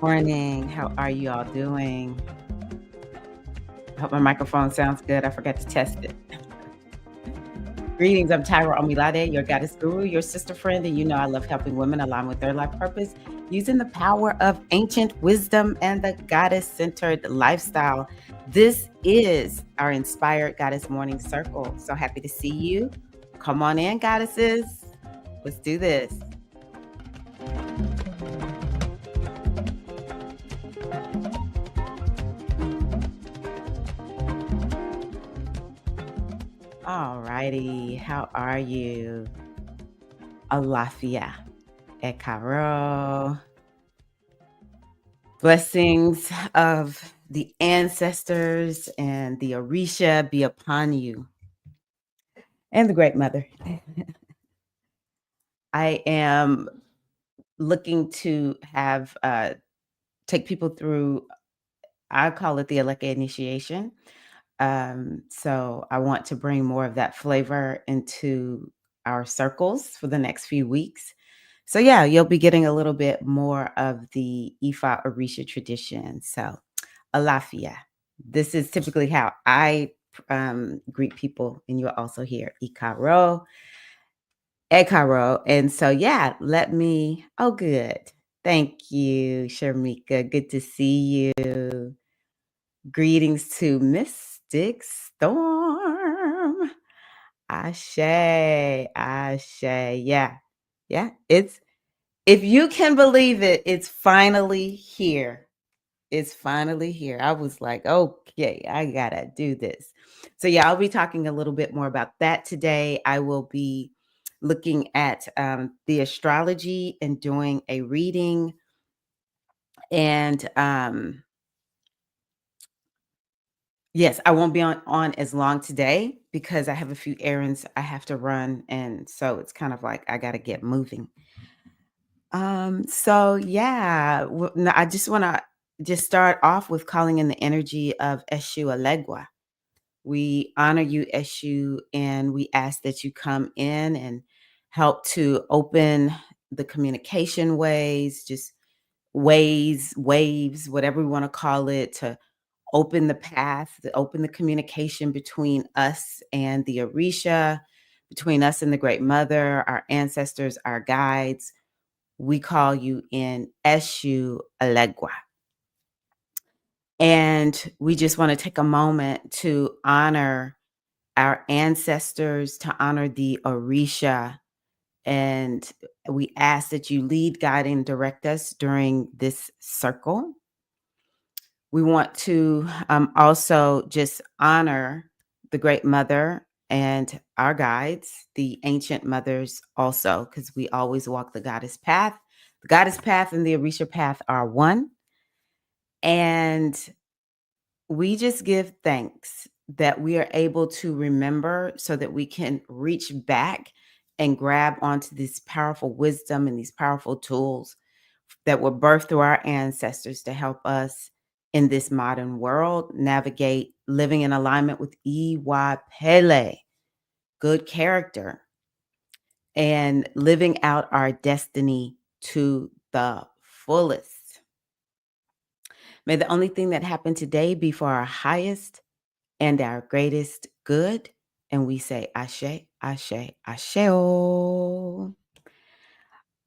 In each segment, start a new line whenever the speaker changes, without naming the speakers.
Morning. How are you all doing? I hope my microphone sounds good. I forgot to test it. Greetings. I'm Tirra-Omilade, your goddess guru, your sister friend, and you know I love helping women align with their life purpose using the power of ancient wisdom and the goddess-centered lifestyle. This is our Inspired Goddess Morning Circle. So happy to see you. Come on in, goddesses. Let's do this. All righty. How are you? Alafia. Ekaro. Blessings of the ancestors and the Orisha be upon you. And the Great Mother. I am looking to have take people through, I call it the Ileke initiation. So I want to bring more of that flavor into our circles for the next few weeks. So yeah, you'll be getting a little bit more of the Ifa Orisha tradition. So Alafia. This is typically how I greet people, and you'll also hear Ikaro, Ekaro. And so yeah, oh good. Thank you, Sharmika. Good to see you. Greetings to Mystic Storm. Ashe, Ashe. Yeah. Yeah. If you can believe it, it's finally here. It's finally here. I was like, okay, I gotta do this. So yeah, I'll be talking a little bit more about that today. I will be looking at the astrology and doing a reading. And yes, I won't be on as long today because I have a few errands I have to run, and so it's kind of like I got to get moving. So yeah, I just want to just start off with calling in the energy of Eshu Alegua. We honor you, Eshu, and we ask that you come in and help to open the communication ways, just waves, whatever we want to call it, to open the path, to open the communication between us and the Orisha, between us and the Great Mother, our ancestors, our guides. We call you in Eshu Alegua. And we just want to take a moment to honor our ancestors, to honor the Orisha. And we ask that you lead, guide, and direct us during this circle. We want to also just honor the Great Mother and our guides, the ancient mothers also, because we always walk the goddess path. The goddess path and the Orisha path are one. And we just give thanks that we are able to remember so that we can reach back and grab onto this powerful wisdom and these powerful tools that were birthed through our ancestors to help us in this modern world navigate living in alignment with Iwa Pele, good character, and living out our destiny to the fullest. May the only thing that happened today be for our highest and our greatest good. And we say, Ashe, Ashe, Asheo.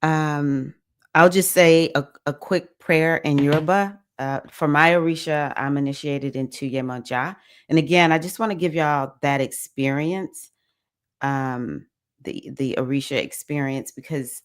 I'll just say a quick prayer in Yoruba. For my Orisha, I'm initiated into Yemoja. And again, I just want to give y'all that experience, the Orisha experience, because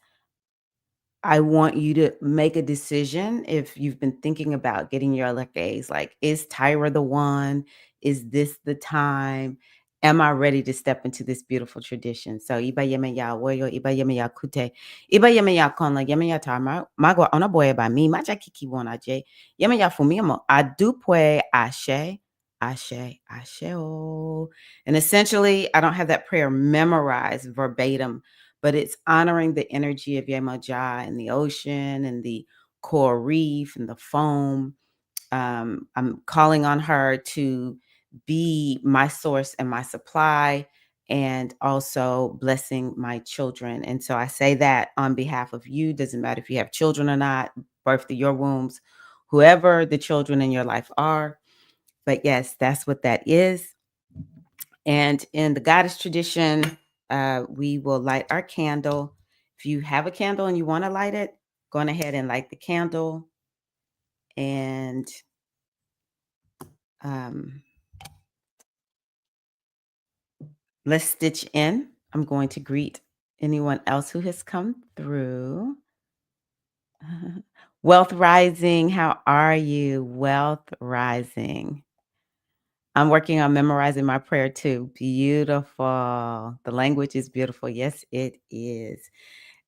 I want you to make a decision if you've been thinking about getting your Lekes. Like, is Tyra the one? Is this the time? Am I ready to step into this beautiful tradition? So, iba yeme ya woyo, iba yeme ya kute, iba yeme ya konla, yeme ya tama, magwa ona boy by me, macha kiki wona je, yeme ya fumimo, adupwe ashe, ashe, ashe. Oh. And essentially, I don't have that prayer memorized verbatim, but it's honoring the energy of Yemoja and the ocean and the coral reef and the foam. I'm calling on her to be my source and my supply and also blessing my children. And so I say that on behalf of you. Doesn't matter if you have children or not, birth to your wombs, whoever the children in your life are. But yes, that's what that is. And in the goddess tradition, we will light our candle. If you have a candle and you want to light it, go on ahead and light the candle. And um, let's stitch in. I'm going to greet anyone else who has come through. Wealth Rising, how are you? Wealth Rising. I'm working on memorizing my prayer too. Beautiful. The language is beautiful. Yes, it is.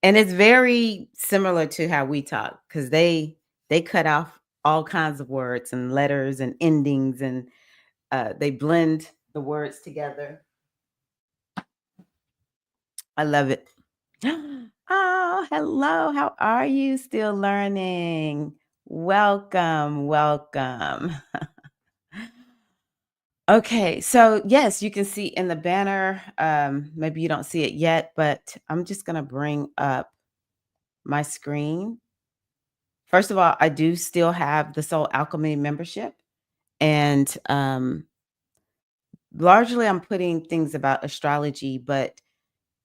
And it's very similar to how we talk because they cut off all kinds of words and letters and endings, and they blend the words together. I love it. Oh, hello. How are you? Still learning. Welcome, welcome. Okay, so yes, you can see in the banner. Maybe you don't see it yet, but I'm just gonna bring up my screen. First of all, I do still have the Soul Alchemy membership, and largely I'm putting things about astrology, but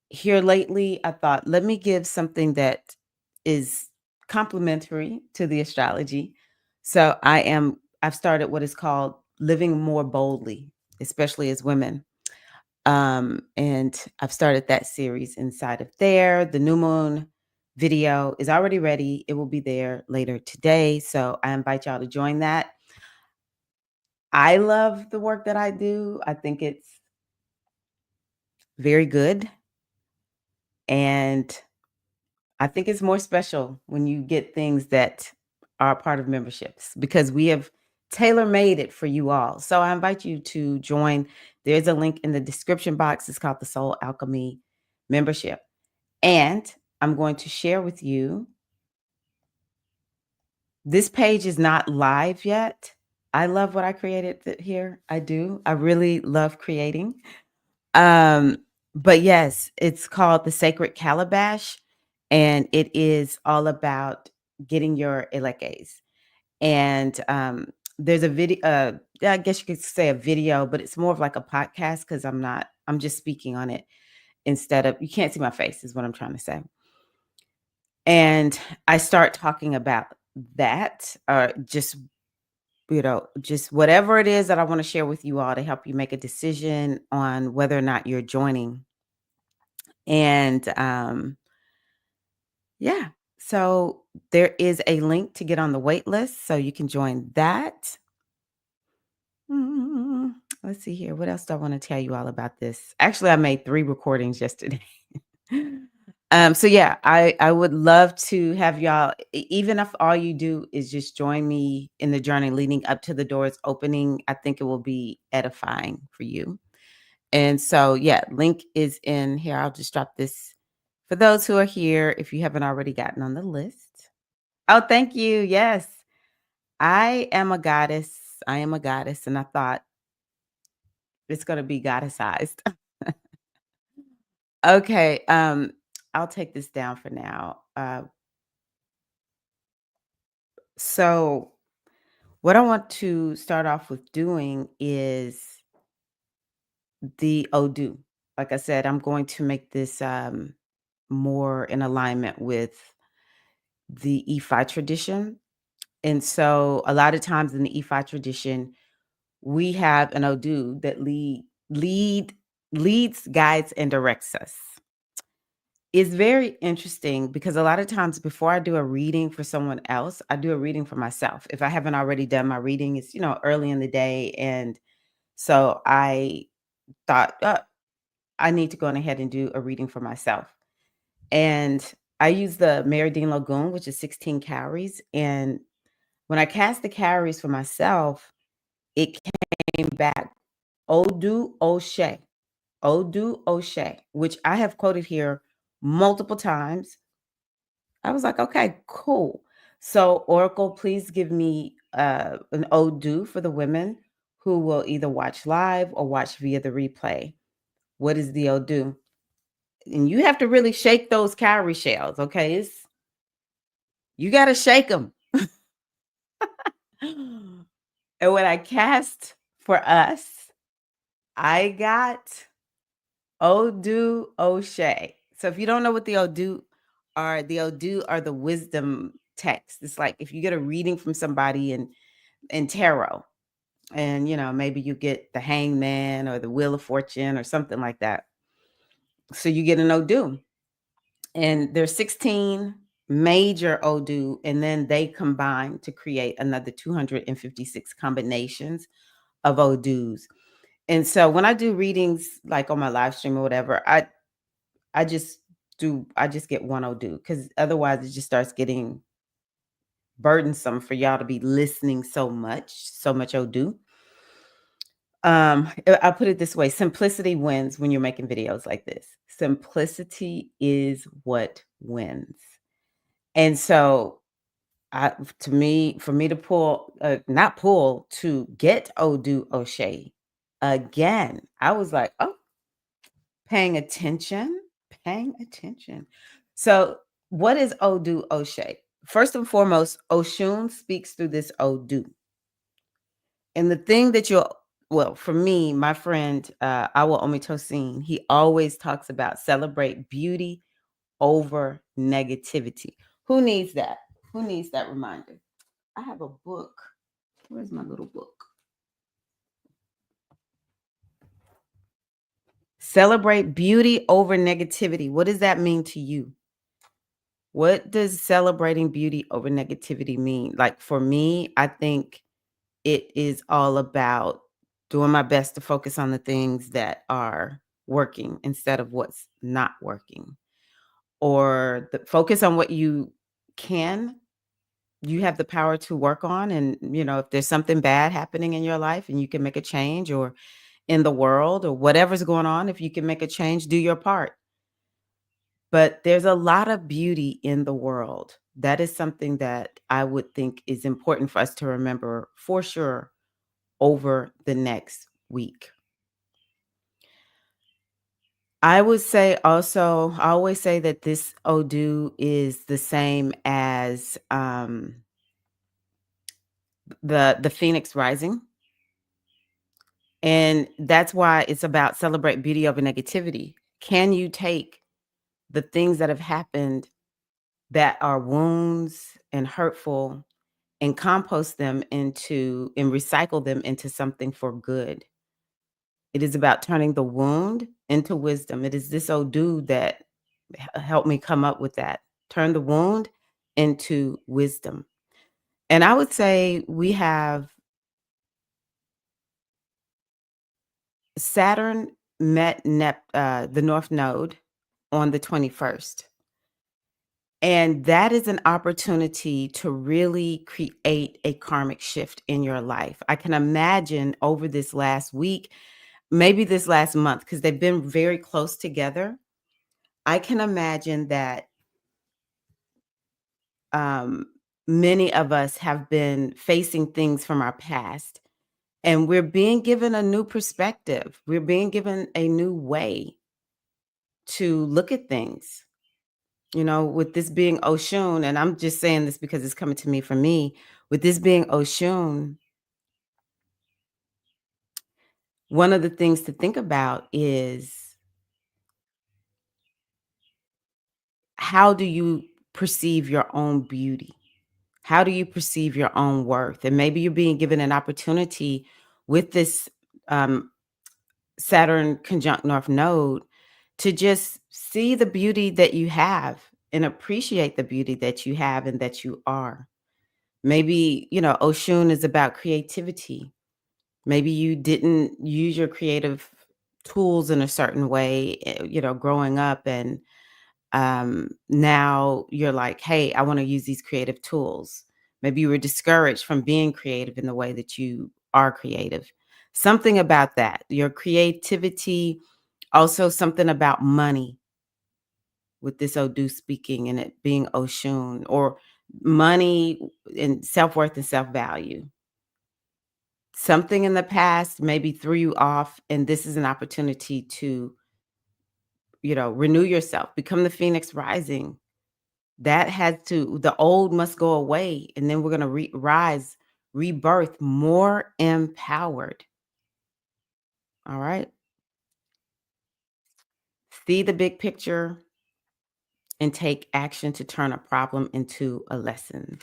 here lately I thought, let me give something that is complementary to the astrology. So I've started what is called living more boldly, especially as women. And I've started that series inside of there. The new moon video is already ready. It will be there later today. So I invite y'all to join that. I love the work that I do. I think it's very good. And I think it's more special when you get things that are part of memberships because we have tailor made it for you all. So I invite you to join. There's a link in the description box. It's called the Soul Alchemy membership. And I'm going to share with you. This page is not live yet. I love what I created here. I do. I really love creating. Um, but yes, it's called the Sacred Calabash, and it is all about getting your Ilekes. And there's a video. I guess you could say a video, but it's more of like a podcast because I'm just speaking on it instead of. You can't see my face, is what I'm trying to say. And I start talking about that, or just, just whatever it is that I want to share with you all to help you make a decision on whether or not you're joining. And yeah, so there is a link to get on the wait list, so you can join that. Let's see here. What else do I want to tell you all about this? Actually, I made 3 recordings yesterday. So yeah, I would love to have y'all, even if all you do is just join me in the journey leading up to the doors opening. I think it will be edifying for you. And so yeah, link is in here. I'll just drop this for those who are here if you haven't already gotten on the list. Oh, thank you. Yes. I am a goddess. I am a goddess, and I thought it's going to be goddessized. Okay, I'll take this down for now. So what I want to start off with doing is the Odu. Like I said, I'm going to make this more in alignment with the Ifa tradition. And so a lot of times in the Ifa tradition, we have an Odu that leads, guides, and directs us. It's very interesting because a lot of times before I do a reading for someone else, I do a reading for myself. If I haven't already done my reading, it's, early in the day. And so I thought, I need to go on ahead and do a reading for myself. And I use the Meridian Lagoon, which is 16 calories. And when I cast the calories for myself, it came back Odu Oshe. Odu Oshe, which I have quoted here multiple times. I was like, okay, cool. So, Oracle, please give me an Odu for the women who will either watch live or watch via the replay. What is the Odu? And you have to really shake those cowrie shells, okay? You got to shake them. And when I cast for us, I got Odu O'Shea. So if you don't know what the Odu are the wisdom text. It's like if you get a reading from somebody in tarot, and maybe you get the Hangman or the Wheel of Fortune or something like that. So you get an Odu, and there's 16 major Odu, and then they combine to create another 256 combinations of Odus. And so when I do readings like on my live stream or whatever, I just I just get one Odu, because otherwise it just starts getting burdensome for y'all to be listening so much Odu. I'll put it this way: simplicity wins when you're making videos like this. Simplicity is what wins. And so for me to not pull, to get Odu O'Shea again, I was like, oh, paying attention, paying attention. So, what is Odu O'Shea? First and foremost, Oshun speaks through this Odu. And the thing that for me, my friend, Awa Omitosin, he always talks about celebrate beauty over negativity. Who needs that? Who needs that reminder? I have a book. Where's my little book? Celebrate beauty over negativity. What does that mean to you? What does celebrating beauty over negativity mean? Like for me, I think it is all about doing my best to focus on the things that are working instead of what's not working, or focus on what you have the power to work on. And if there's something bad happening in your life and you can make a change, or in the world, or whatever's going on, if you can make a change, do your part. But there's a lot of beauty in the world. That is something that I would think is important for us to remember for sure over the next week. I would say also, I always say that this Odu is the same as the Phoenix rising. And that's why it's about celebrate beauty over negativity. Can you take the things that have happened that are wounds and hurtful, and compost them into and recycle them into something for good? It is about turning the wound into wisdom. It is this Odu that helped me come up with that. Turn the wound into wisdom. And I would say we have Saturn met the North Node on the 21st. And that is an opportunity to really create a karmic shift in your life. I can imagine over this last week, maybe this last month, because they've been very close together. I can imagine that um, many of us have been facing things from our past, and we're being given a new perspective. We're being given a new way to look at things. With this being Oshun, and I'm just saying this because it's coming to me for me, with this being Oshun, one of the things to think about is, how do you perceive your own beauty? How do you perceive your own worth? And maybe you're being given an opportunity with this um, Saturn conjunct North Node to just see the beauty that you have and appreciate the beauty that you have and that you are. Maybe, Oshun is about creativity. Maybe you didn't use your creative tools in a certain way, growing up. And now you're like, hey, I want to use these creative tools. Maybe you were discouraged from being creative in the way that you are creative. Something about that, your creativity, also something about money with this Odu speaking and it being Oshun, or money and self-worth and self-value. Something in the past maybe threw you off, and this is an opportunity to renew yourself, become the phoenix rising. That has to the old must go away, and then we're gonna rise, rebirth, more empowered. All right. See the big picture and take action to turn a problem into a lesson.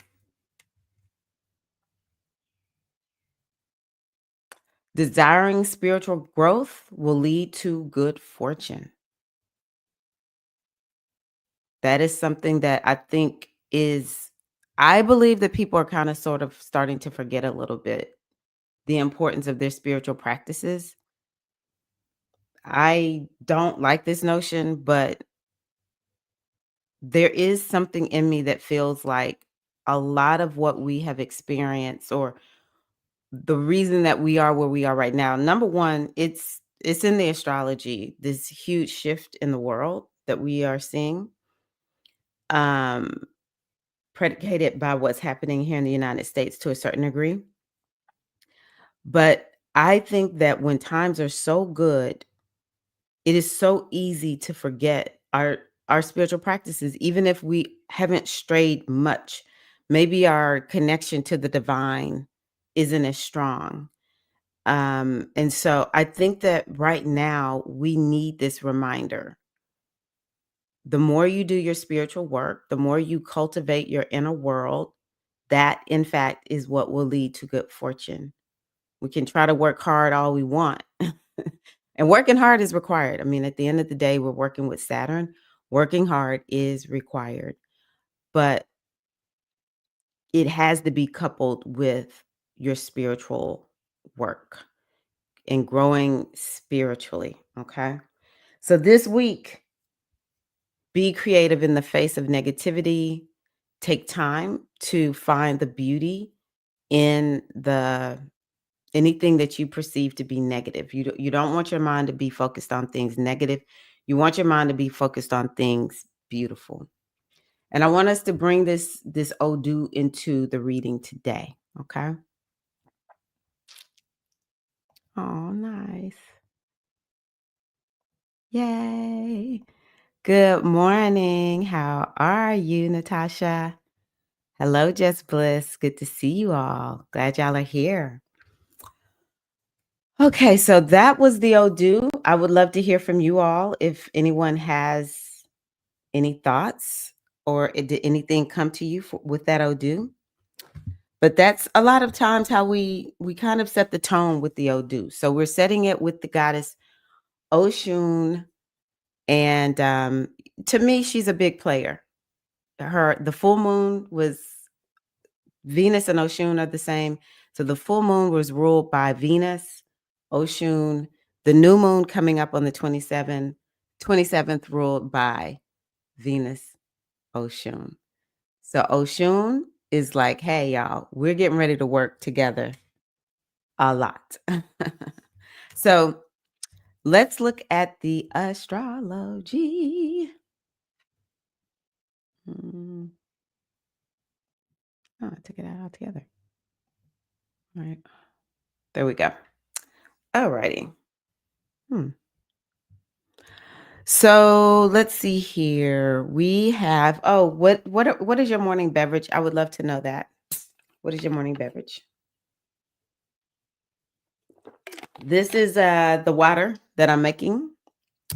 Desiring spiritual growth will lead to good fortune. That is something that I believe that people are kind of sort of starting to forget a little bit the importance of their spiritual practices. I don't like this notion, but there is something in me that feels like a lot of what we have experienced, or the reason that we are where we are right now. Number one, it's in the astrology, this huge shift in the world that we are seeing, um, predicated by what's happening here in the United States to a certain degree. But I think that when times are so good, it is so easy to forget our spiritual practices, even if we haven't strayed much. Maybe our connection to the divine isn't as strong. And so I think that right now we need this reminder. The more you do your spiritual work, the more you cultivate your inner world, that in fact is what will lead to good fortune. We can try to work hard all we want. And working hard is required. I mean, at the end of the day, we're working with Saturn. Working hard is required, but it has to be coupled with your spiritual work and growing spiritually. Okay. So this week, be creative in the face of negativity. Take time to find the beauty in the anything that you perceive to be negative. You don't want your mind to be focused on things negative. You want your mind to be focused on things beautiful. And I want us to bring this Odu into the reading today. Okay. Oh, nice. Yay. Good morning. How are you, Natasha? Hello, Just Bliss. Good to see you all. Glad y'all are here. Okay, so that was the Odu. I would love to hear from you all if anyone has any thoughts, or did anything come to you with that Odu? But that's a lot of times how we kind of set the tone with the Odu. So we're setting it with the goddess Oshun, and to me, she's a big player. The full moon was Venus and Oshun are the same. So the full moon was ruled by Venus, Oshun. The new moon coming up on the 27th ruled by Venus, Oshun. So Oshun is like, hey, y'all, we're getting ready to work together a lot. So let's look at the astrology. Mm. Oh, I took it out altogether. All right. There we go. All righty. So let's see here. We have, what is your morning beverage? I would love to know that. What is your morning beverage? This is the water that I'm making.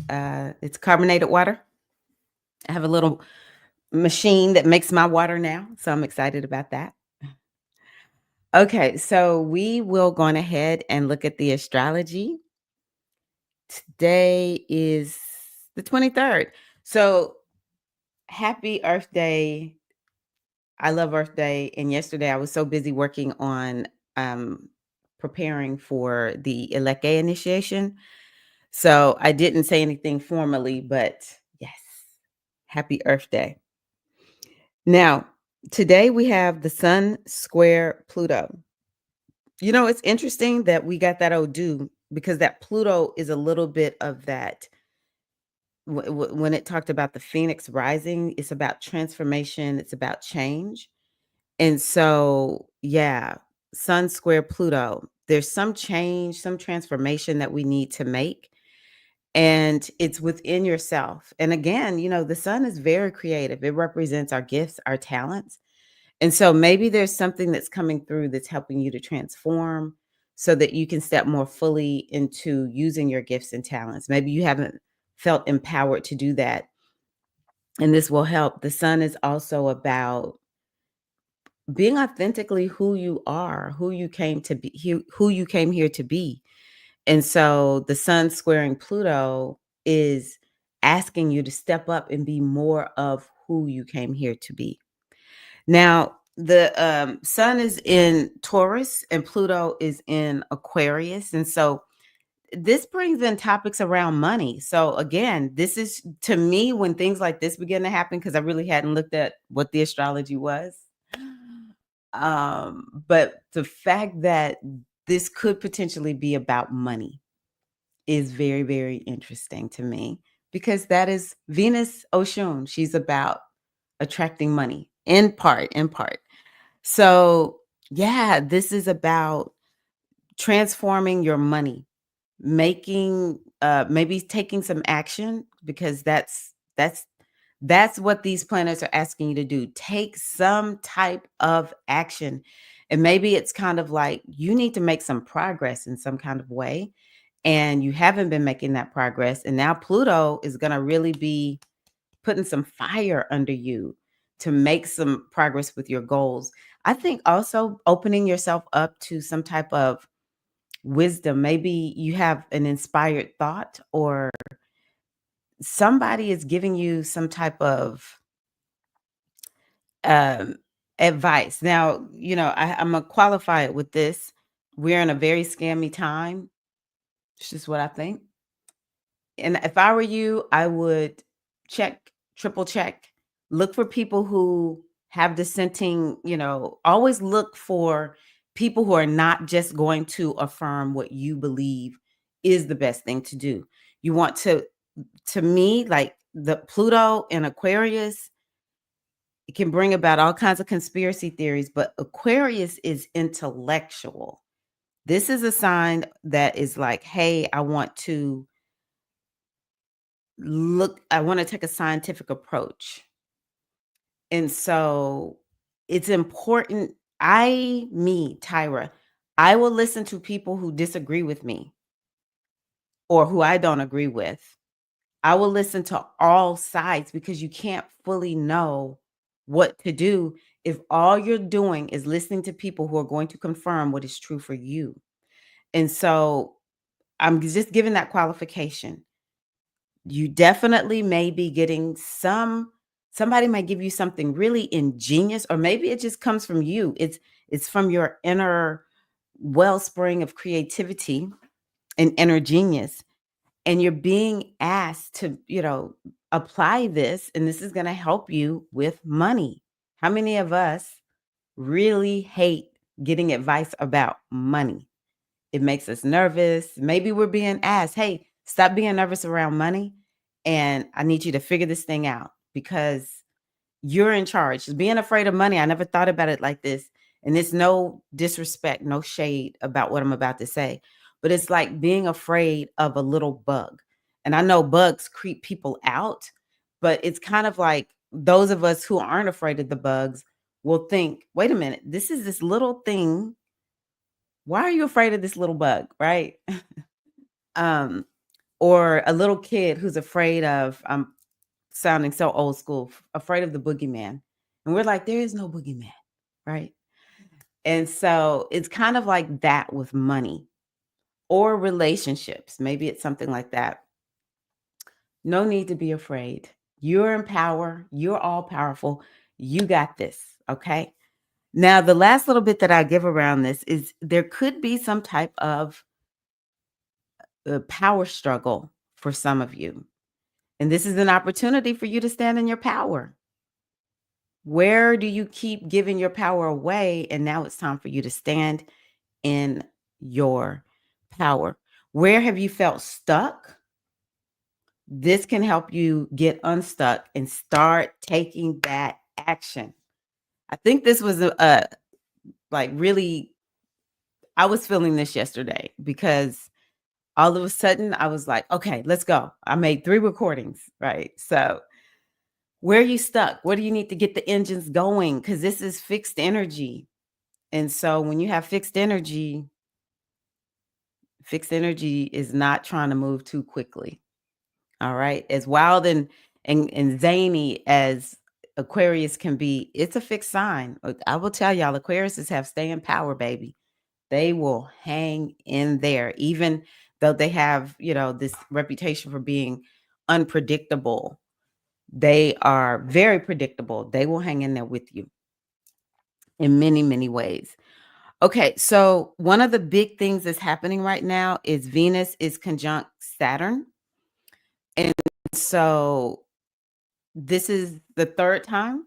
It's carbonated water. I have a little machine that makes my water now, so I'm excited about that. Okay, so we will go on ahead and look at the astrology. Today is the 23rd. So happy Earth Day. I love Earth Day. And yesterday I was so busy working on um, preparing for the Ileke initiation. So I didn't say anything formally, but yes, happy Earth Day. Now, today we have the Sun square Pluto. It's interesting that we got that Odu, because that Pluto is a little bit of that. When it talked about the Phoenix rising, it's about transformation, it's about change. And so, yeah, Sun square Pluto, there's some change, some transformation that we need to make. and it's within yourself. And again, the sun is very creative. It represents our gifts, our talents. And so maybe there's something that's coming through that's helping you to transform so that you can step more fully into using your gifts and talents. Maybe you haven't felt empowered to do that, and this will help. The sun is also about being authentically who you are, who you came to be, who you came here to be. And so the sun squaring Pluto is asking you to step up and be more of who you came here to be. Now, the sun is in Taurus and Pluto is in Aquarius. And so this brings in topics around money. So again, this is to me when things like this begin to happen, because I really hadn't looked at what the astrology was. But the fact that this could potentially be about money is very, very interesting to me, because that is Venus Oshun. She's about attracting money in part, in part. So, yeah, this is about transforming your money, making maybe taking some action, because that's what these planets are asking you to do. Take some type of action. And maybe it's kind of like you need to make some progress in some kind of way, and you haven't been making that progress. And now Pluto is going to really be putting some fire under you to make some progress with your goals. I think also opening yourself up to some type of wisdom. Maybe you have an inspired thought, or somebody is giving you some type of um, advice. Now, I'm going to qualify it with this. We're in a very scammy time. It's just what I think. And if I were you, I would check, triple check, look for people who have dissenting, always look for people who are not just going to affirm what you believe is the best thing to do. You want to me, like the Pluto and Aquarius, it can bring about all kinds of conspiracy theories, but Aquarius is intellectual. This is a sign that is like, hey, I want to take a scientific approach. And so it's important. Tyra, I will listen to people who disagree with me or who I don't agree with. I will listen to all sides, because you can't fully know what to do if all you're doing is listening to people who are going to confirm what is true for you. And so I'm just giving that qualification. You definitely may be getting somebody might give you something really ingenious, or maybe it just comes from you. It's from your inner wellspring of creativity and inner genius, and you're being asked to, apply this, and this is going to help you with money. How many of us really hate getting advice about money? It makes us nervous. Maybe we're being asked, hey, stop being nervous around money. And I need you to figure this thing out, because you're in charge. Just being afraid of money, I never thought about it like this. And it's no disrespect, no shade about what I'm about to say, but it's like being afraid of a little bug. And I know bugs creep people out, but it's kind of like those of us who aren't afraid of the bugs will think, wait a minute, this is this little thing. Why are you afraid of this little bug? Right. um, or a little kid who's afraid of, I'm sounding so old school, afraid of the boogeyman. And we're like, there is no boogeyman. Right. And so it's kind of like that with money or relationships. Maybe it's something like that. No need to be afraid. You're in power. You're all powerful. You got this. Okay. Now, the last little bit that I give around this is there could be some type of power struggle for some of you. And this is an opportunity for you to stand in your power. Where do you keep giving your power away? And now it's time for you to stand in your power. Where have you felt stuck? This can help you get unstuck and start taking that action. I think this was like really, I was feeling this yesterday, because all of a sudden I was like, okay, let's go. I made 3 recordings, right? So where are you stuck? What do you need to get the engines going? Because this is fixed energy. And so when you have fixed energy is not trying to move too quickly. All right. As wild and zany as Aquarius can be, it's a fixed sign. I will tell y'all, Aquariuses have staying power, baby. They will hang in there, even though they have, this reputation for being unpredictable. They are very predictable. They will hang in there with you in many, many ways. Okay, so one of the big things that's happening right now is Venus is conjunct Saturn. And so this is the third time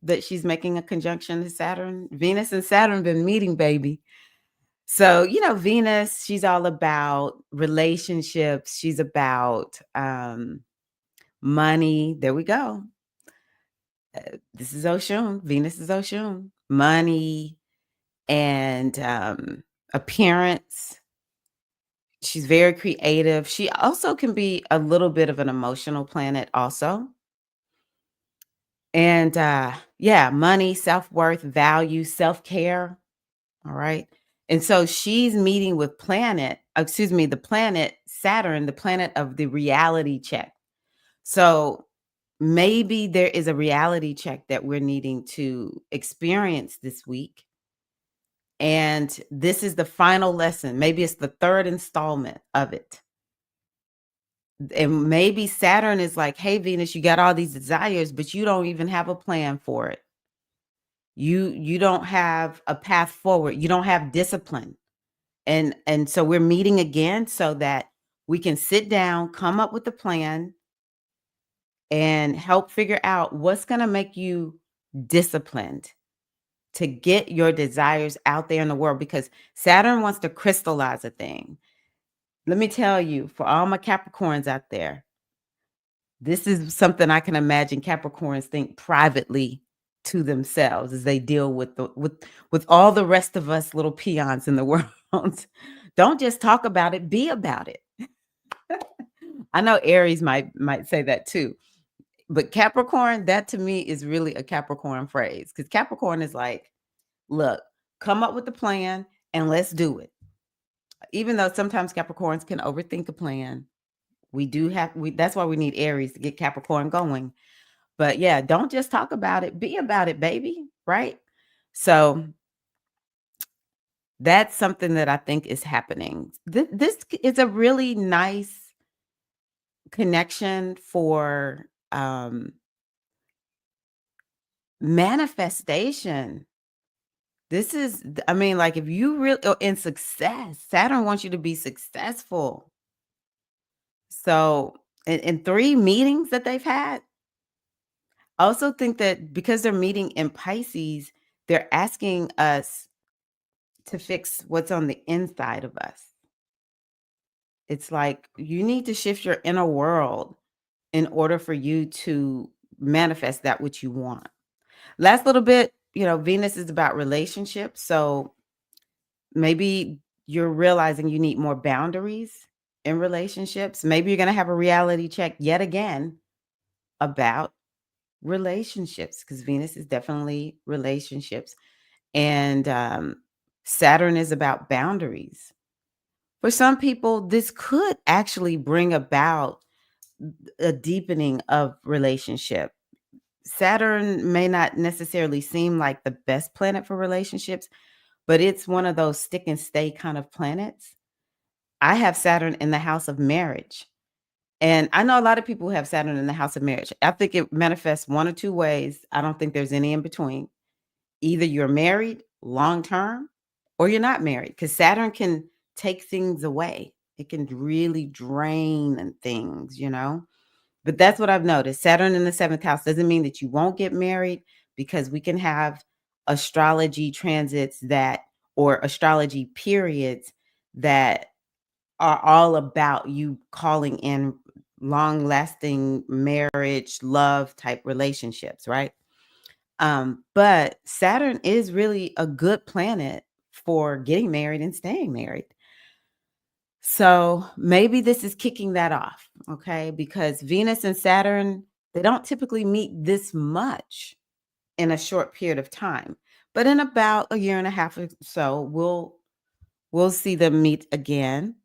that she's making a conjunction to Saturn. Venus and Saturn been meeting, baby. So, Venus, she's all about relationships. She's about money. There we go. This is Oshun. Venus is Oshun. Money and appearance. She's very creative. She also can be a little bit of an emotional planet also. And yeah, money, self-worth, value, self-care. All right. And so she's meeting with the planet Saturn, the planet of the reality check. So maybe there is a reality check that we're needing to experience this week. And this is the final lesson. Maybe it's the third installment of it. And maybe Saturn is like, hey, Venus, you got all these desires, but you don't even have a plan for it. You don't have a path forward. You don't have discipline. And so we're meeting again so that we can sit down, come up with a plan, and help figure out what's going to make you disciplined to get your desires out there in the world, because Saturn wants to crystallize a thing. Let me tell you, for all my Capricorns out there, this is something I can imagine Capricorns think privately to themselves as they deal with with all the rest of us little peons in the world. Don't just talk about it, be about it. I know Aries might say that too. But Capricorn, that to me is really a Capricorn phrase, because Capricorn is like, look, come up with a plan and let's do it. Even though sometimes Capricorns can overthink a plan, that's why we need Aries to get Capricorn going. But yeah, don't just talk about it, be about it, baby, right? So that's something that I think is happening. This is a really nice connection for manifestation. This is, I mean, like, if you really in success, Saturn wants you to be successful. So in 3 meetings that they've had, I also think that because they're meeting in Pisces, they're asking us to fix what's on the inside of us. It's like you need to shift your inner world in order for you to manifest that which you want. Last little bit, Venus is about relationships. So maybe you're realizing you need more boundaries in relationships. Maybe you're going to have a reality check yet again about relationships, because Venus is definitely relationships. And Saturn is about boundaries. For some people, this could actually bring about a deepening of relationship. Saturn may not necessarily seem like the best planet for relationships, but it's one of those stick and stay kind of planets. I have Saturn in the house of marriage. And I know a lot of people who have Saturn in the house of marriage. I think it manifests one or two ways. I don't think there's any in between. Either you're married long term or you're not married, because Saturn can take things away. It can really drain things. But that's what I've noticed. Saturn in the 7th house doesn't mean that you won't get married, because we can have astrology transits or astrology periods that are all about you calling in long-lasting marriage, love type relationships, right? But Saturn is really a good planet for getting married and staying married. So maybe this is kicking that off, okay? Because Venus and Saturn, they don't typically meet this much in a short period of time. But in about a year and a half or so, we'll see them meet again.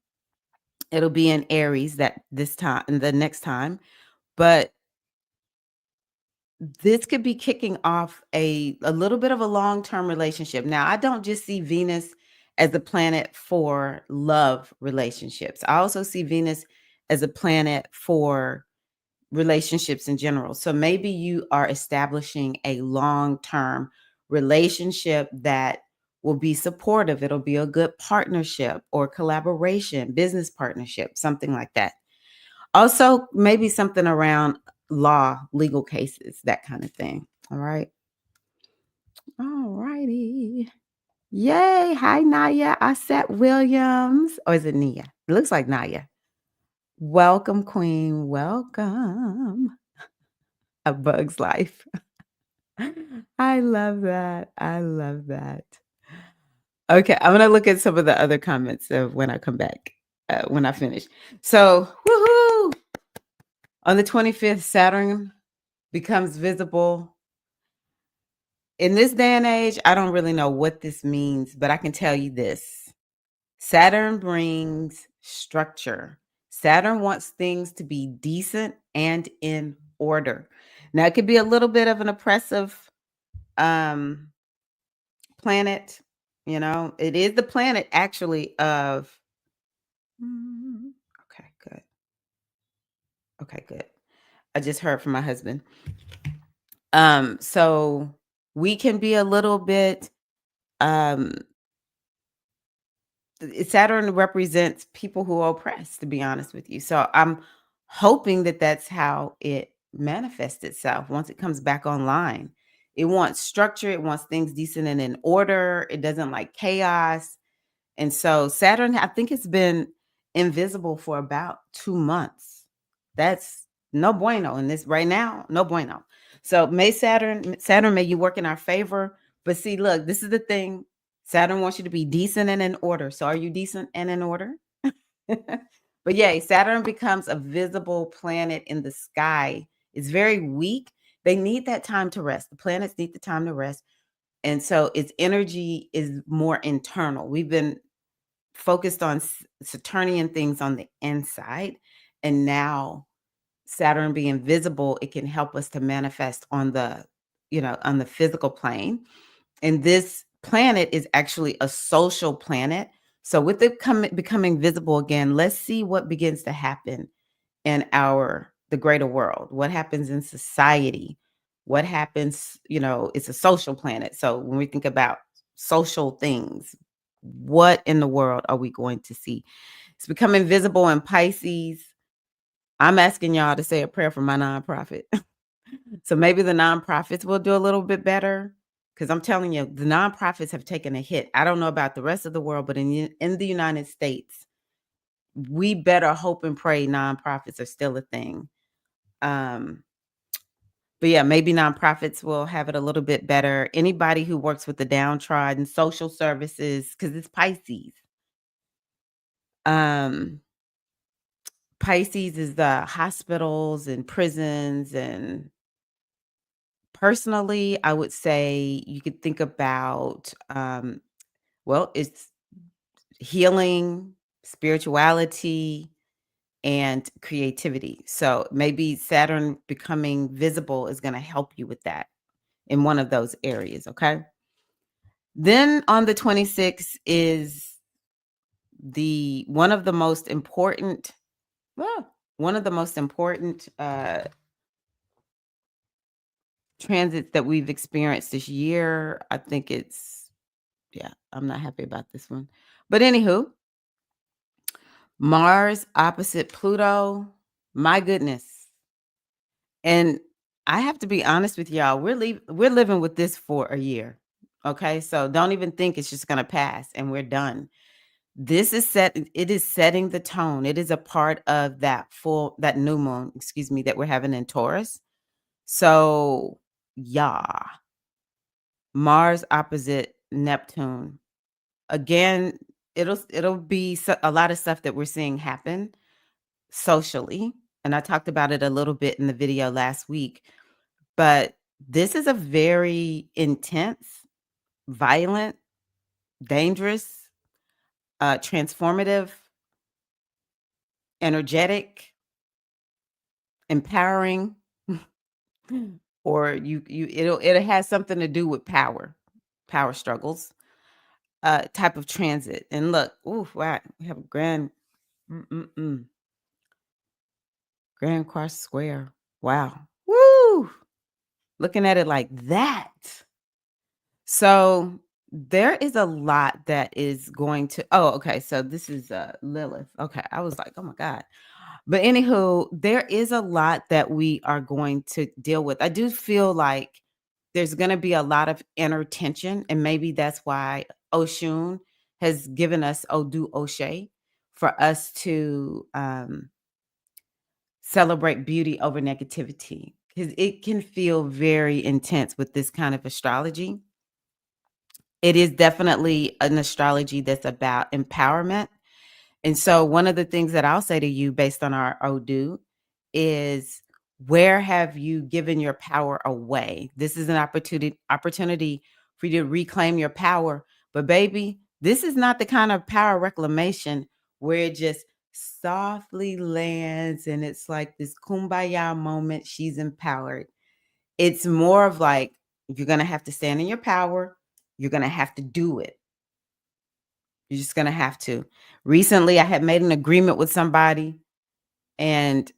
It'll be in Aries that this time, the next time. But this could be kicking off a little bit of a long-term relationship. Now, I don't just see Venus as a planet for love relationships. I also see Venus as a planet for relationships in general. So maybe you are establishing a long-term relationship that will be supportive. It'll be a good partnership or collaboration, business partnership, something like that. Also, maybe something around law, legal cases, that kind of thing. All right. All righty. Yay. Hi, Naya. Aset Williams. Or is it Nia? It looks like Naya. Welcome, Queen. Welcome. A Bug's Life. I love that. I love that. Okay. I'm going to look at some of the other comments of when I come back, when I finish. So, woohoo. On the 25th, Saturn becomes visible. In this day and age, I don't really know what this means, but I can tell you this. Saturn brings structure. Saturn wants things to be decent and in order. Now, it could be a little bit of an oppressive um, planet. You know, it is the planet actually of. Okay, good. Okay, good. I just heard from my husband. So we can be a little bit um Saturn represents people who are oppressed, to be honest with you. So I'm hoping that that's how it manifests itself once it comes back online. It wants structure, it wants things decent and in order. It doesn't like chaos. And so Saturn, I think it's been invisible for about 2 months. That's no bueno in this right now. No bueno. So may Saturn, may you work in our favor. But see, look, this is the thing. Saturn wants you to be decent and in order. So are you decent and in order? But yeah, Saturn becomes a visible planet in the sky. It's very weak. They need that time to rest. The planets need the time to rest. And so its energy is more internal. We've been focused on Saturnian things on the inside. And now Saturn being visible, it can help us to manifest on on the physical plane. And this planet is actually a social planet. So with it becoming visible again, let's see what begins to happen in the greater world. What happens in society? What happens, it's a social planet. So when we think about social things, what in the world are we going to see? It's becoming visible in Pisces. I'm asking y'all to say a prayer for my nonprofit. So maybe the nonprofits will do a little bit better. Because I'm telling you, the nonprofits have taken a hit. I don't know about the rest of the world, but in the United States, we better hope and pray nonprofits are still a thing. But yeah, maybe nonprofits will have it a little bit better. Anybody who works with the downtrodden, social services, because it's Pisces. Um, Pisces is the hospitals and prisons. And personally, I would say you could think about, it's healing, spirituality, and creativity. So maybe Saturn becoming visible is going to help you with that in one of those areas. Okay. Then on the 26th is the one of the most important, well, one of the most important transits that we've experienced this year. I think I'm not happy about this one. But anywho, Mars opposite Pluto. My goodness. And I have to be honest with y'all, we're living with this for a year. Okay? So don't even think it's just going to pass and we're done. It is setting the tone. It is a part of that new moon, excuse me, that we're having in Taurus. So, yeah. Mars opposite Neptune. Again, it'll be a lot of stuff that we're seeing happen socially, and I talked about it a little bit in the video last week, but this is a very intense, violent, dangerous, transformative, energetic, empowering, or it has something to do with power struggles, type of transit. And look, ooh, wow, we have a mm, mm, mm, grand cross square. Wow, woo! Looking at it like that. So there is a lot that is going to. Oh, okay. So this is Lilith. Okay, I was like, oh my god. But anywho, there is a lot that we are going to deal with. I do feel like there's going to be a lot of inner tension, and maybe that's why Oshun has given us Odu Oshe for us to celebrate beauty over negativity, because it can feel very intense with this kind of astrology. It is definitely an astrology that's about empowerment. And so one of the things that I'll say to you based on our Odu is, where have you given your power away? This is an opportunity for you to reclaim your power. But baby, this is not the kind of power reclamation where it just softly lands and it's like this kumbaya moment. She's empowered. It's more of like, you're going to have to stand in your power. You're going to have to do it. You're just going to have to. Recently, I had made an agreement with somebody, and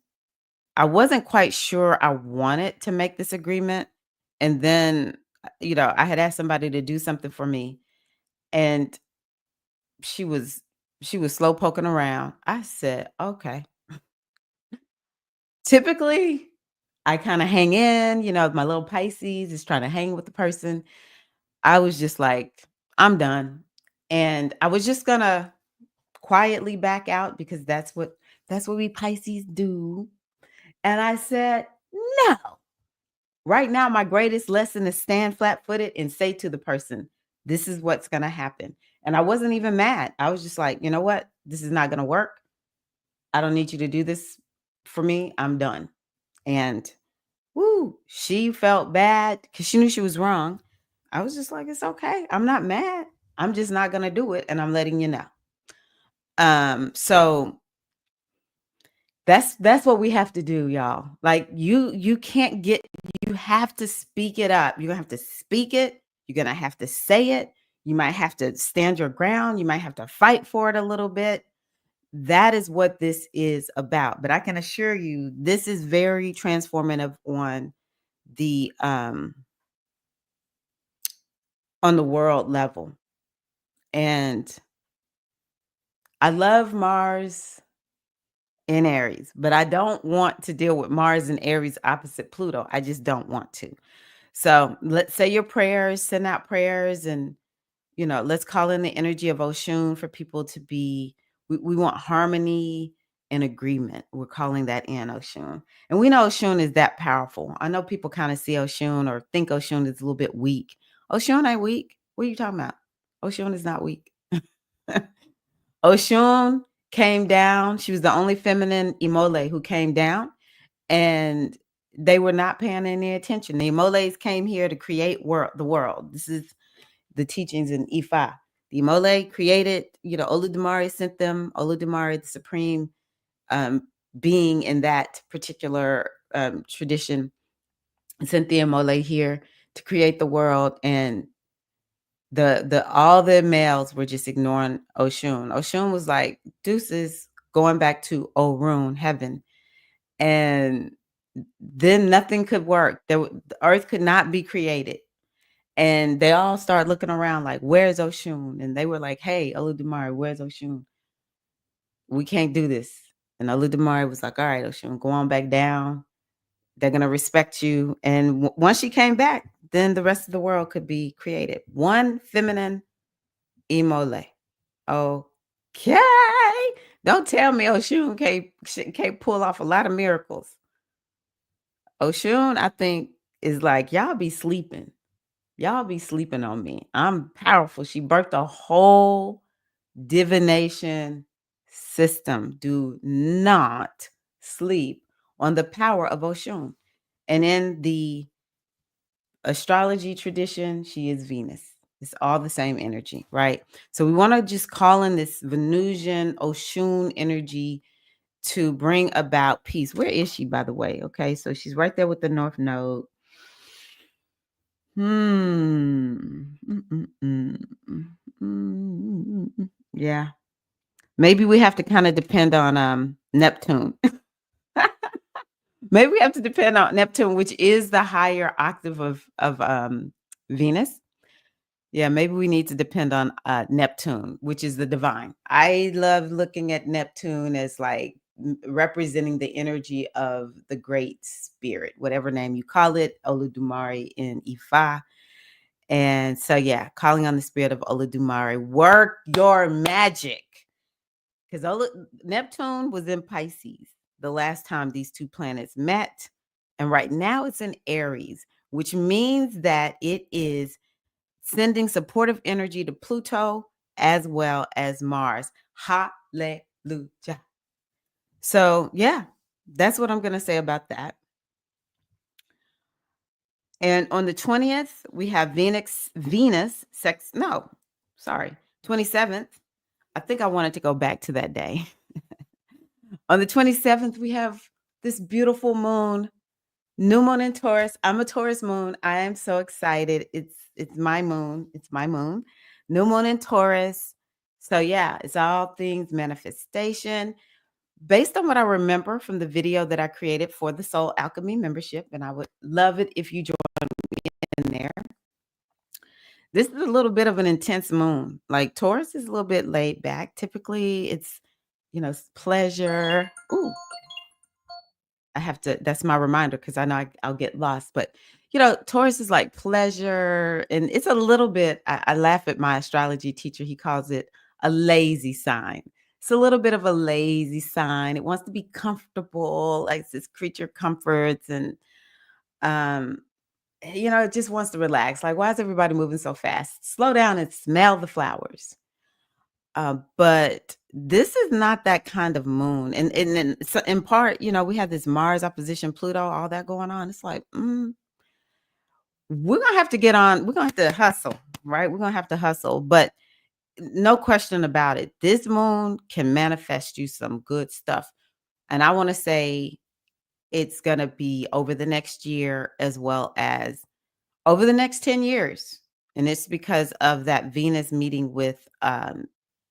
I wasn't quite sure I wanted to make this agreement. And then, I had asked somebody to do something for me, and she was she was slow poking around. I said, "Okay." Typically, I kind of hang in, my little Pisces is trying to hang with the person. I was just like, "I'm done." And I was just going to quietly back out, because that's what we Pisces do. And I said, "No. Right now, my greatest lesson is stand flat-footed and say to the person, this is what's going to happen." And I wasn't even mad. I was just like, "You know what? This is not going to work. I don't need you to do this for me. I'm done." And woo, she felt bad because she knew she was wrong. I was just like, "It's okay. I'm not mad. I'm just not going to do it. And I'm letting you know." So that's what we have to do, y'all. Like, you can't get you have to speak it up. You're gonna have to speak it. You're gonna have to say it. You might have to stand your ground. You might have to fight for it a little bit. That is what this is about. But I can assure you, this is very transformative the um on the world level. And I love Mars in Aries, but I don't want to deal with Mars in Aries opposite Pluto. I just don't want to. So let's say your prayers, send out prayers, and let's call in the energy of Oshun for people to be. We want harmony and agreement. We're calling that in Oshun, and we know Oshun is that powerful. I know people kind of see Oshun or think Oshun is a little bit weak. Oshun ain't weak. What are you talking about? Oshun is not weak. Oshun came down. She was the only feminine Imole who came down, and they were not paying any attention. The Imoles came here to create the world. This is the teachings in Ifa. The Imole created, Oludumare sent them. Oludumare, the supreme being in that particular tradition, sent the Imole here to create the world, and the all the males were just ignoring Oshun. Oshun was like, deuces, going back to Orun, heaven. And then nothing could work. The earth could not be created. And they all started looking around like, where's Oshun? And they were like, hey, Oludumare, where's Oshun? We can't do this. And Oludumare was like, all right, Oshun, go on back down. They're going to respect you. And once she came back, then the rest of the world could be created. One feminine Imole. Okay. Don't tell me Oshun can't pull off a lot of miracles. Oshun, I think, is like, y'all be sleeping. Y'all be sleeping on me. I'm powerful. She birthed a whole divination system. Do not sleep on the power of Oshun. And in the astrology tradition, she is Venus. It's all the same energy, right? So we want to just call in this Venusian Oshun energy to bring about peace. Where is she, by the way? Okay, so she's right there with the North Node. Yeah. Maybe we have to kind of depend on Neptune. Maybe we have to depend on Neptune, which is the higher octave of Venus. Yeah, maybe we need to depend on Neptune, which is the divine. I love looking at Neptune as like representing the energy of the great spirit, whatever name you call it, Oludumare in Ifa. And so, yeah, calling on the spirit of Oludumare, work your magic. Because Neptune was in Pisces the last time these two planets met. And right now it's in Aries, which means that it is sending supportive energy to Pluto as well as Mars. Hallelujah. So, yeah, that's what I'm going to say about that. And on the 20th, we have Venus, 27th. I think I wanted to go back to that day. On the 27th, we have this beautiful moon, new moon in Taurus. I'm a Taurus moon. I am so excited. It's my moon. It's my moon. New moon in Taurus. So yeah, it's all things manifestation. Based on what I remember from the video that I created for the Soul Alchemy membership, and I would love it if you join me in there. This is a little bit of an intense moon. Like Taurus is a little bit laid back. Typically, it's pleasure. Ooh, I have to, that's my reminder because I know I'll get lost. But, Taurus is like pleasure. And it's a little bit, I laugh at my astrology teacher. He calls it a lazy sign. It's a little bit of a lazy sign. It wants to be comfortable, like it's this creature comforts. And, it just wants to relax. Like, why is everybody moving so fast? Slow down and smell the flowers. But this is not that kind of moon. And so in part, we have this Mars opposition Pluto, all that going on. It's like, we're gonna have to get on, we're gonna have to hustle, right? We're gonna have to hustle. But no question about it, this moon can manifest you some good stuff. And I want to say it's gonna be over the next year as well as over the next 10 years. And it's because of that Venus meeting with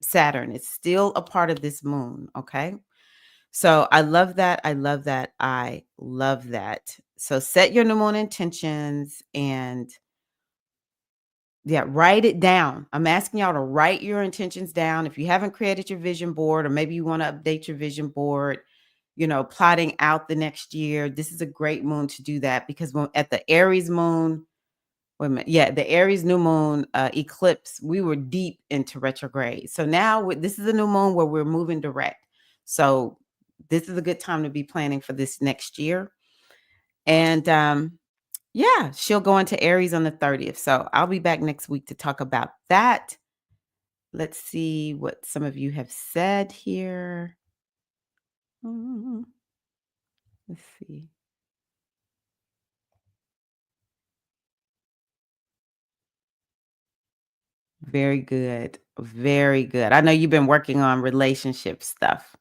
Saturn. It's still a part of this moon. Okay. So I love that. I love that. I love that. So set your new moon intentions and write it down. I'm asking y'all to write your intentions down. If you haven't created your vision board, or maybe you want to update your vision board, plotting out the next year, this is a great moon to do that because at the Aries moon, wait a minute. Yeah, the Aries new moon eclipse, we were deep into retrograde. So now this is a new moon where we're moving direct. So this is a good time to be planning for this next year. And she'll go into Aries on the 30th. So I'll be back next week to talk about that. Let's see what some of you have said here. Let's see. Very good. Very good. I know you've been working on relationship stuff.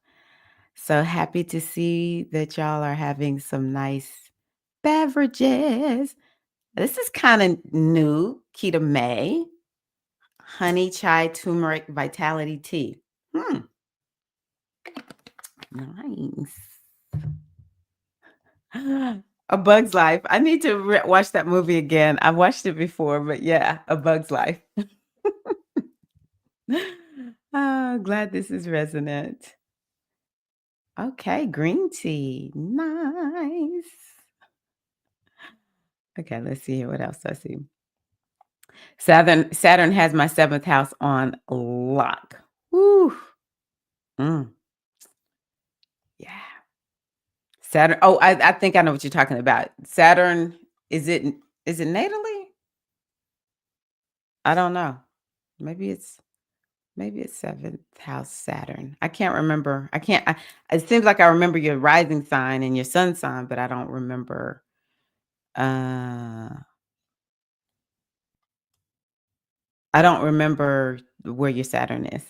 So happy to see that y'all are having some nice beverages. This is kind of new. Keto May. Honey chai turmeric vitality tea. Nice. A Bug's Life. I need to watch that movie again. I watched it before, but yeah, A Bug's Life. Oh, glad this is resonant. Okay, green tea. Nice. Okay, let's see here. What else I see? Saturn has my 7th house on lock. Woo. Yeah. Saturn. Oh, I think I know what you're talking about. Saturn, is it natally? I don't know. Maybe it's Maybe it's seventh house Saturn. I can't remember. It seems like I remember your rising sign and your sun sign, but I don't remember. Uh, I don't remember where your Saturn is.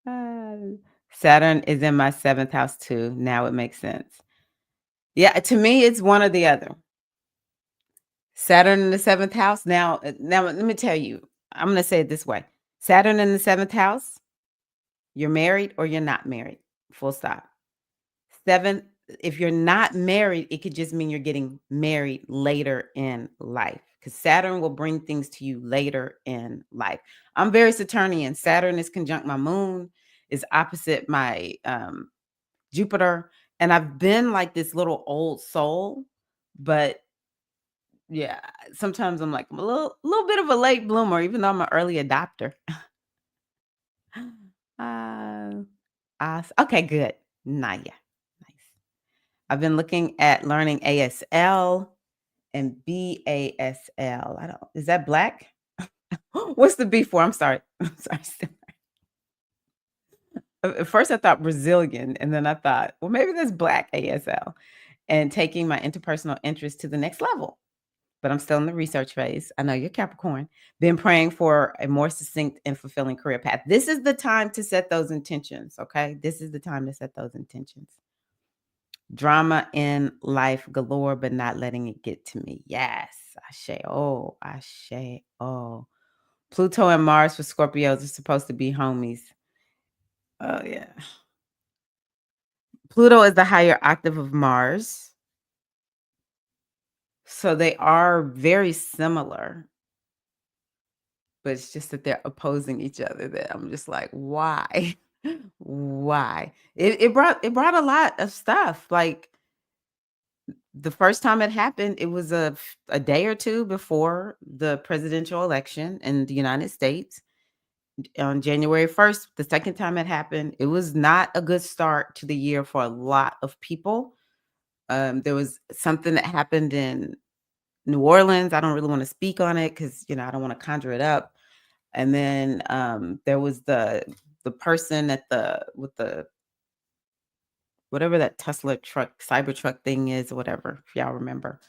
Uh, Saturn is in my seventh house too. Now it makes sense. Yeah, to me, it's one or the other. Saturn in the seventh house. Now let me tell you. I'm going to say it this way: Saturn in the seventh house. You're married or you're not married. Full stop. Seven. If you're not married, it could just mean you're getting married later in life because Saturn will bring things to you later in life. I'm very Saturnian. Saturn is conjunct my moon, is opposite my Jupiter, and I've been like this little old soul, but yeah, sometimes I'm like I'm a little bit of a late bloomer, even though I'm an early adopter. uh, okay, good. Nah, yeah, nice. I've been looking at learning ASL and BASL. I don't. Is that black? What's the B for? I'm sorry. I'm sorry. At first, I thought Brazilian, and then I thought, well, maybe that's black ASL, and taking my interpersonal interest to the next level. But I'm still in the research phase. I know you're Capricorn. Been praying for a more succinct and fulfilling career path. This is the time to set those intentions, okay? This is the time to set those intentions. Drama in life galore, but not letting it get to me. Yes. Ashe. Oh, ashe. Oh. Pluto and Mars for Scorpios are supposed to be homies. Oh, yeah. Pluto is the higher octave of Mars. So they are very similar. But it's just that they're opposing each other that I'm just like, why? Why? It brought a lot of stuff. Like the first time it happened, it was a day or two before the presidential election in the United States on January 1st. The second time it happened, it was not a good start to the year for a lot of people. There was something that happened in New Orleans. I don't really want to speak on it because I don't want to conjure it up. And then there was the person with the whatever that Tesla truck, Cybertruck thing is, or whatever, if y'all remember.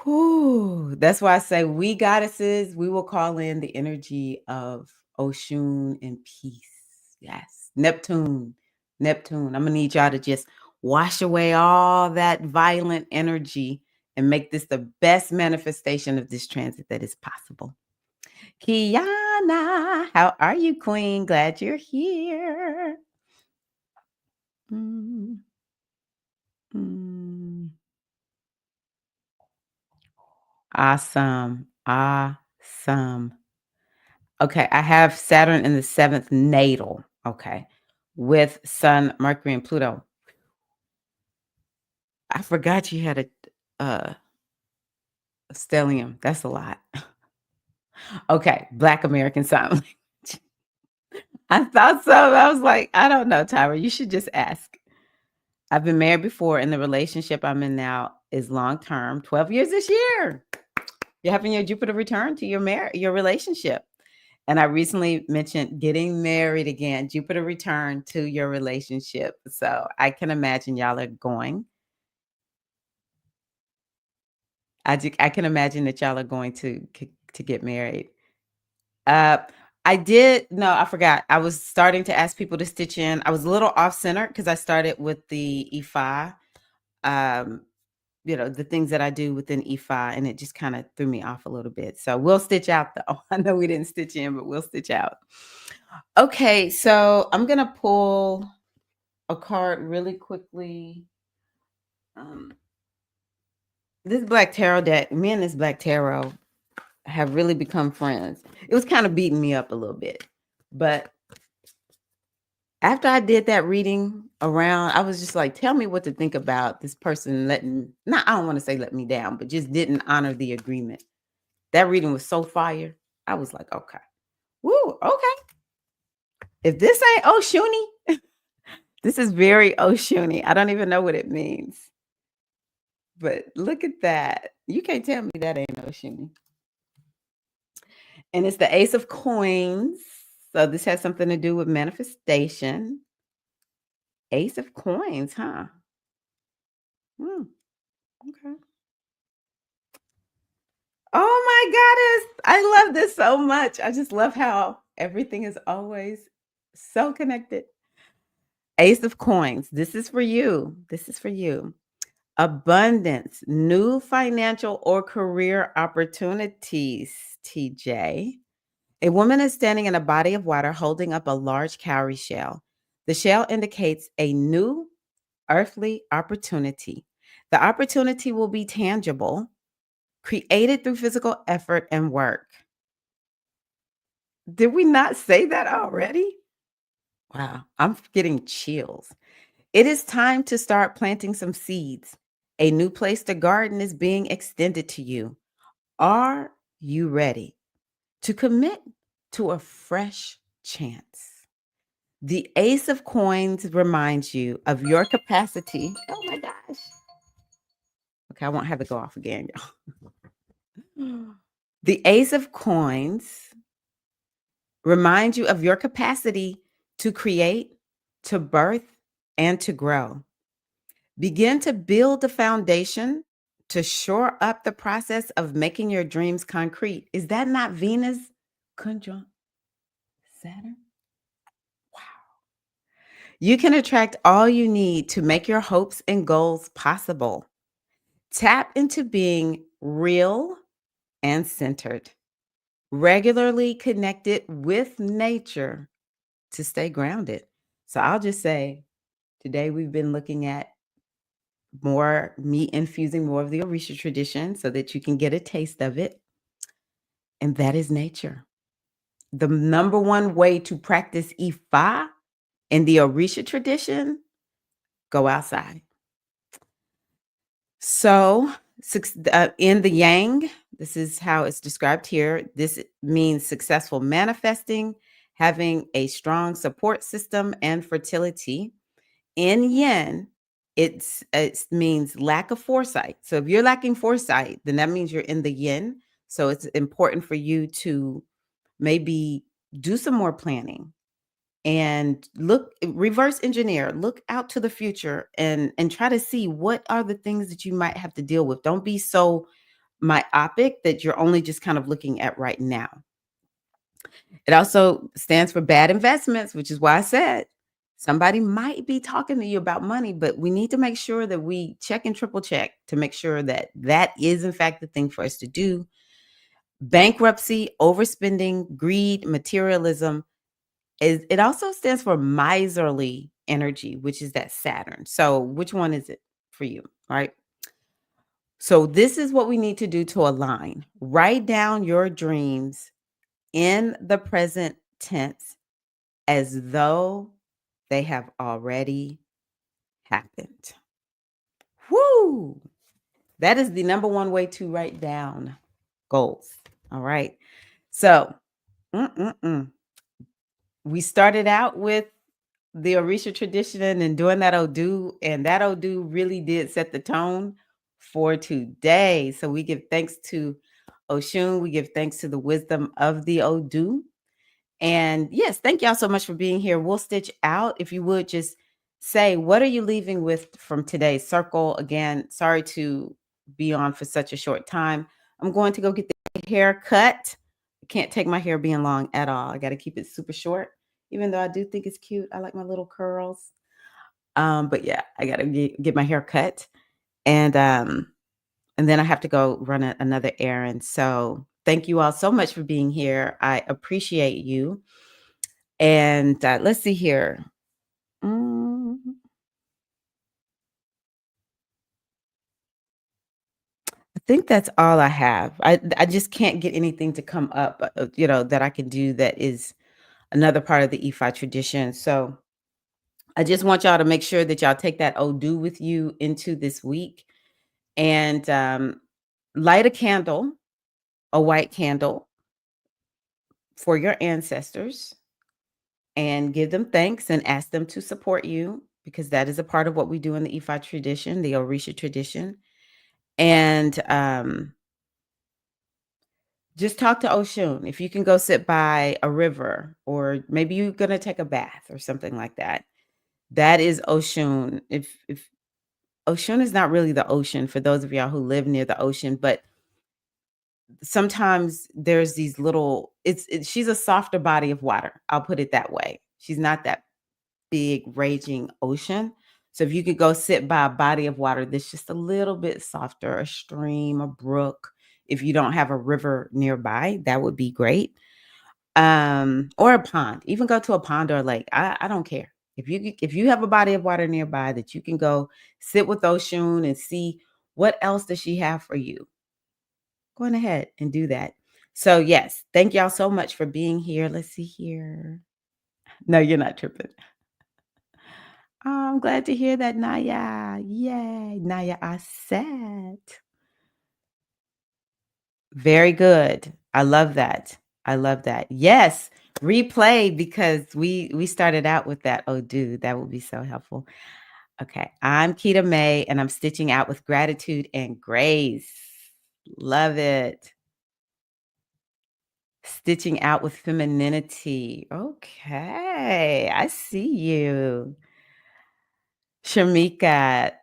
Whew, that's why I say we goddesses, we will call in the energy of Oshun and peace. Yes. Neptune. Neptune. I'm gonna need y'all to just wash away all that violent energy and make this the best manifestation of this transit that is possible. Kiana, how are you, Queen? Glad you're here. Mm, mm. Awesome. Awesome. Okay, I have Saturn in the seventh natal. Okay, with Sun, Mercury, and Pluto. I forgot you had a stellium. That's a lot. Okay, Black American Sign Language. I thought so. I was like, I don't know, Tyra. You should just ask. I've been married before, and the relationship I'm in now is long term, 12 years this year. You're having your Jupiter return to your relationship. And I recently mentioned getting married again, Jupiter return to your relationship. So I can imagine y'all are going. I can imagine that y'all are going to get married. Uh, I forgot. I was starting to ask people to stitch in. I was a little off center because I started with the Ifa. Um, the things that I do within Ifa, and it just kind of threw me off a little bit. So we'll stitch out though. I know we didn't stitch in, but we'll stitch out. Okay, so I'm gonna pull a card really quickly. This Black Tarot deck, me and this Black Tarot have really become friends. It was kind of beating me up a little bit, but after I did that reading around, I was just like, tell me what to think about this person I don't want to say let me down, but just didn't honor the agreement. That reading was so fire. I was like, okay. Woo, okay. If this ain't Oshuni, this is very Oshuni. I don't even know what it means. But look at that. You can't tell me that ain't Oshuni. And it's the Ace of Coins. So this has something to do with manifestation. Ace of Coins, huh? Hmm, okay. Oh my goodness. I love this so much. I just love how everything is always so connected. Ace of Coins. This is for you. This is for you. Abundance, new financial or career opportunities, TJ. A woman is standing in a body of water holding up a large cowrie shell. The shell indicates a new earthly opportunity. The opportunity will be tangible, created through physical effort and work. Did we not say that already? Wow, I'm getting chills. It is time to start planting some seeds. A new place to garden is being extended to you. Are you ready to commit to a fresh chance? The Ace of Coins reminds you of your capacity. Oh my gosh. Okay, I won't have it go off again, y'all. The Ace of Coins reminds you of your capacity to create, to birth, and to grow. Begin to build the foundation to shore up the process of making your dreams concrete. Is that not Venus conjunct Saturn? Wow. You can attract all you need to make your hopes and goals possible. Tap into being real and centered, regularly connected with nature to stay grounded. So I'll just say today we've been looking at more me infusing more of the Orisha tradition so that you can get a taste of it. And that is nature. The number one way to practice Ifa in the Orisha tradition, go outside. So, in the yang, this is how it's described here. This means successful manifesting, having a strong support system, and fertility. In yin, it means lack of foresight. So if you're lacking foresight, then that means you're in the yin. So it's important for you to maybe do some more planning and reverse engineer, look out to the future and try to see what are the things that you might have to deal with. Don't be so myopic that you're only just kind of looking at right now. It also stands for bad investments, which is why I said somebody might be talking to you about money, but we need to make sure that we check and triple check to make sure that that is, in fact, the thing for us to do. Bankruptcy, overspending, greed, materialism. It also stands for miserly energy, which is that Saturn. So, which one is it for you? Right. So, this is what we need to do to align. Write down your dreams in the present tense as though they have already happened. Woo! That is the number one way to write down goals. All right. So, mm-mm-mm. We started out with the Orisha tradition and doing that Odu, and that Odu really did set the tone for today. So we give thanks to Oshun. We give thanks to the wisdom of the Odu. And yes, thank y'all so much for being here. We'll stitch out. If you would just say, what are you leaving with from today's circle? Again, sorry to be on for such a short time. I'm going to go get the hair cut. I can't take my hair being long at all. I got to keep it super short, even though I do think it's cute. I like my little curls. But yeah, I got to get my hair cut. And then I have to go run another errand. So thank you all so much for being here. I appreciate you. And let's see here. Mm, I think that's all I have. I just can't get anything to come up, that I can do that is another part of the EFI tradition. So I just want y'all to make sure that y'all take that Odu with you into this week and light a candle, a white candle for your ancestors and give them thanks and ask them to support you because that is a part of what we do in the EFI tradition, the Orisha tradition. And Just talk to Oshun. If you can go sit by a river, or maybe you're gonna take a bath or something like that. That is Oshun. If Oshun is not really the ocean for those of y'all who live near the ocean, but sometimes there's these little she's a softer body of water. I'll put it that way. She's not that big raging ocean. So if you could go sit by a body of water that's just a little bit softer, a stream, a brook, if you don't have a river nearby, that would be great. Or a pond. Even go to a pond or a lake. I don't care. If you have a body of water nearby that you can go sit with Oshun and see what else does she have for you, go on ahead and do that. So yes, thank y'all so much for being here. Let's see here. No, you're not tripping. Oh, I'm glad to hear that, Naya. Yay, Naya Aset. Very good. I love that. I love that. Yes, replay because we started out with that. Oh, dude, that would be so helpful. Okay, I'm Keita May, and I'm stitching out with gratitude and grace. Love it. Stitching out with femininity. Okay, I see you. Shamika,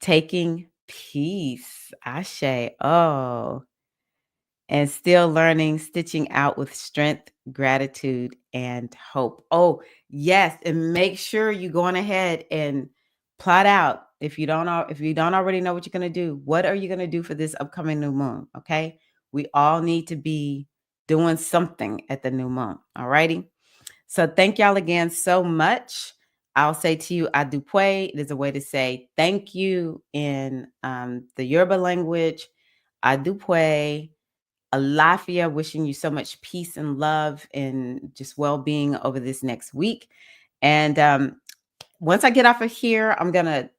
taking peace. Ashe. Oh, and still learning, stitching out with strength, gratitude, and hope. Oh, yes, and make sure you go on ahead and plot out. If you don't already know what you're going to do, what are you going to do for this upcoming new moon? Okay, we all need to be doing something at the new moon. All righty. So thank y'all again so much. I'll say to you, adupwe. It is a way to say thank you in the Yoruba language. Adupwe. Alafia, wishing you so much peace and love and just well-being over this next week. And once I get off of here, I'm going to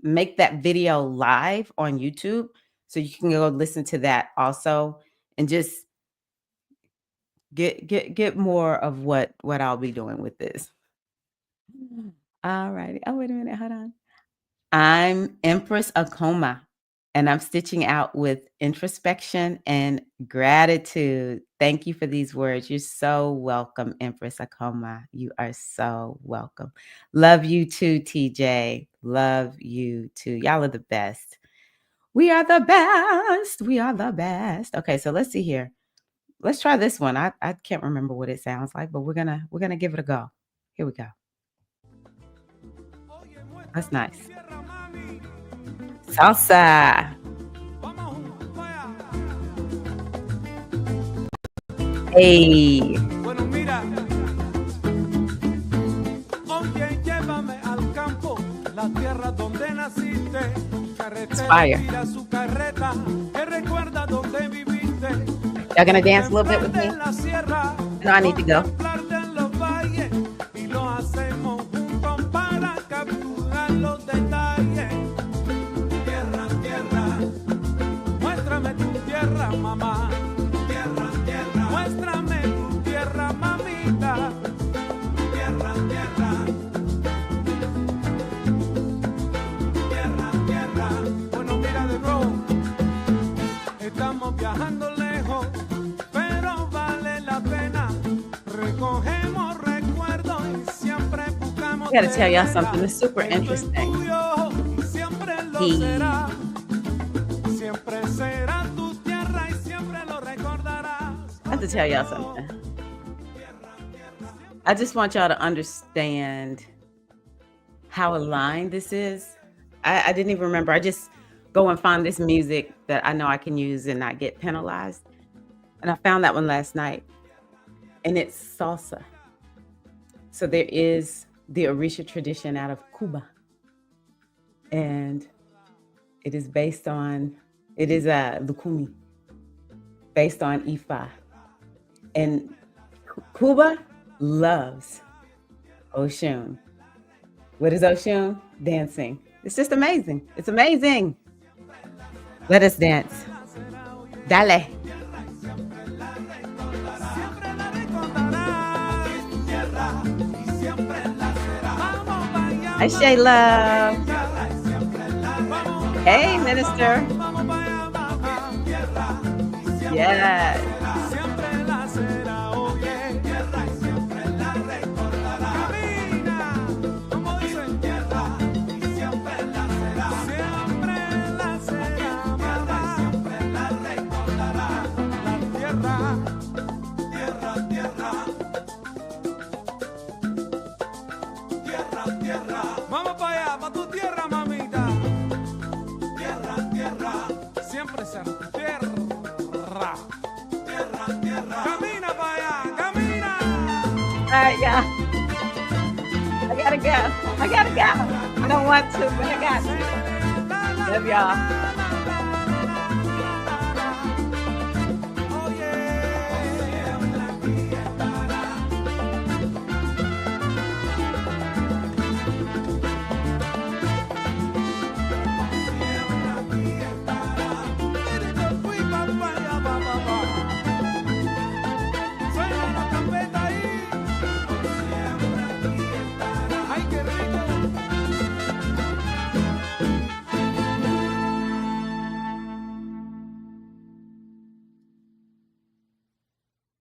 make that video live on YouTube so you can go listen to that also and just get more of what I'll be doing with this. All righty. Oh, wait a minute. Hold on. I'm Empress Akoma, and I'm stitching out with introspection and gratitude. Thank you for these words. You're so welcome, Empress Akoma. You are so welcome. Love you too, TJ. Love you too. Y'all are the best. We are the best. We are the best. Okay, so let's see here. Let's try this one. I can't remember what it sounds like, but we're gonna give it a go. Here we go. That's nice. Salsa. Hey.
Bueno, mira, oye, llévame al campo, la tierra donde naciste. Carretera tira su carreta, que recuerda donde viviste.
Y'all gonna dance a little bit with me? No, I need to go.
Y lo hacemos juntos para capturar los detalles. Tierra, tierra, muéstrame tu tierra, mamá. Tierra, tierra, muéstrame tu tierra, mamita. Tierra, tierra, tierra, tierra. Bueno, mira de nuevo, estamos viajando lejos, pero vale la pena. Recogemos recuerdos y siempre buscamos.
I gotta tell y'all something. It's super interesting.
Siempre lo será. Siempre será tu tierra y siempre lo recordarás.
I have to tell y'all something. I just want y'all to understand how aligned this is. I didn't even remember. I just go and find this music that I know I can use and not get penalized. And I found that one last night. And it's salsa. So there is the Orisha tradition out of Cuba. And it is based on, it is a Lukumi, based on Ifa. And Cuba loves Oshun. What is Oshun? Dancing. It's just amazing. It's amazing. Let us dance. Dale. Hi, Shayla. Hey, Minister. Yes.
César. Tierra. Tierra, tierra. Camina para allá, camina.
All right, y'all. I gotta go. I don't want to, but I got to. Love y'all.